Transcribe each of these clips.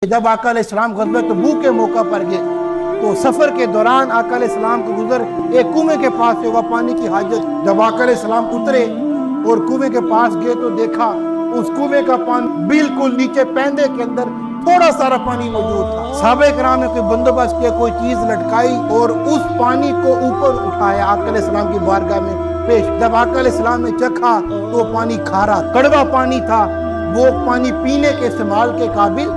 جب آقا علیہ السلام غزوہ تبوک کے موقع پر گئے تو سفر کے دوران آقا علیہ السلام کو گزر ایک کنویں کے پاس سے ہوا پانی کی حاجت. جب آقا علیہ السلام اترے اور کنویں کے پاس گئے تو دیکھا اس کنویں کا پانی بالکل نیچے پیندے کے اندر تھوڑا سارا پانی موجود تھا. صحابہ کرام نے کوئی بندوبست کیا, کوئی چیز لٹکائی اور اس پانی کو اوپر اٹھایا, آقا علیہ السلام کی بارگاہ میں پیش. جب آقا علیہ السلام نے چکھا تو پانی کھارا کڑوا پانی تھا, وہ پانی پینے کے استعمال کے قابل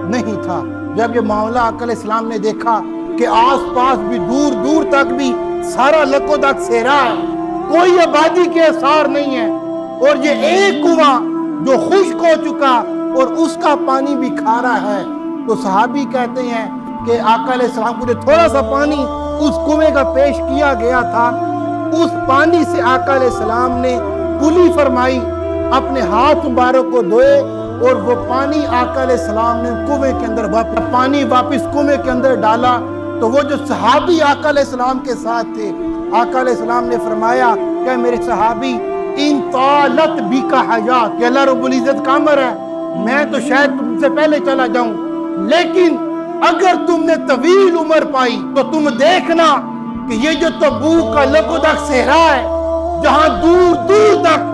نہیں تھا. جب یہ معاملہ آقا علیہ السلام نے دیکھا کہ آس پاس بھی دور دور تک بھی سارا لکو دک صحرا ہے, کوئی آبادی کے اثار نہیں ہے, اور یہ ایک کنواں جو خشک ہو چکا اور اس کا پانی بھی کھارا ہے, تو صحابی کہتے ہیں کہ آقا علیہ السلام کو جو تھوڑا سا پانی اس کنویں کا پیش کیا گیا تھا, اس پانی سے آقا علیہ السلام نے کلی فرمائی, اپنے ہاتھ مبارک کو دھوئے اور وہ پانی آقا علیہ السلام نے کنویں کے اندر واپس کنویں کے اندر ڈالا. تو وہ جو صحابی آقا علیہ السلام کے ساتھ تھے, آقا علیہ السلام نے فرمایا کہ میرے صحابی ان طالت بی کا حیات, کہ اللہ رب العزت کا امر ہے, میں تو شاید تم سے پہلے چلا جاؤں, لیکن اگر تم نے طویل عمر پائی تو تم دیکھنا کہ یہ جو تبوک کا لکودک صحرا ہے, جہاں دور دور تک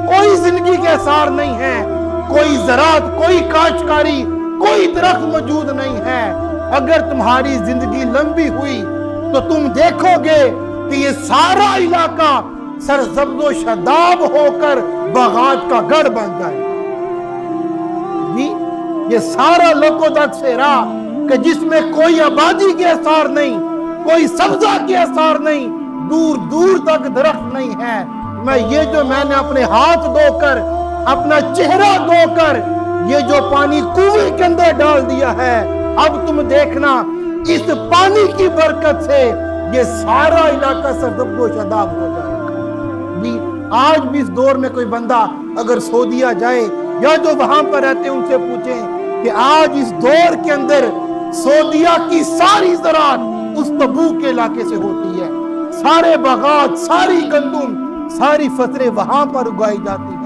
کوئی زندگی کے اثار نہیں ہے, کوئی زراعت, کوئی کاشتکاری, کوئی درخت موجود نہیں ہے, اگر تمہاری زندگی لمبی ہوئی تو تم دیکھو گے کہ یہ سارا علاقہ سرسبز و شاداب ہو کر باغات کا گڑھ بن جائے گا. جی, یہ سارا لکودک صحرا کہ جس میں کوئی آبادی کے اثار نہیں, کوئی سبزہ کے اثار نہیں, دور دور تک درخت نہیں ہے, میں نے اپنے ہاتھ دھو کر, اپنا چہرہ دھو کر یہ جو پانی کنویں کے اندر ڈال دیا ہے, اب تم دیکھنا اس پانی کی برکت سے یہ سارا علاقہ سرسبز و شاداب ہو جائے گا. جی, آج بھی اس دور میں کوئی بندہ اگر سعودیہ جائے یا جو وہاں پر رہتے ہیں ان سے پوچھیں کہ آج اس دور کے اندر سعودیہ کی ساری زراعت اس تبوک کے علاقے سے ہوتی ہے, سارے باغات, ساری گندم, ساری فصلیں وہاں پر اگائی جاتی ہیں.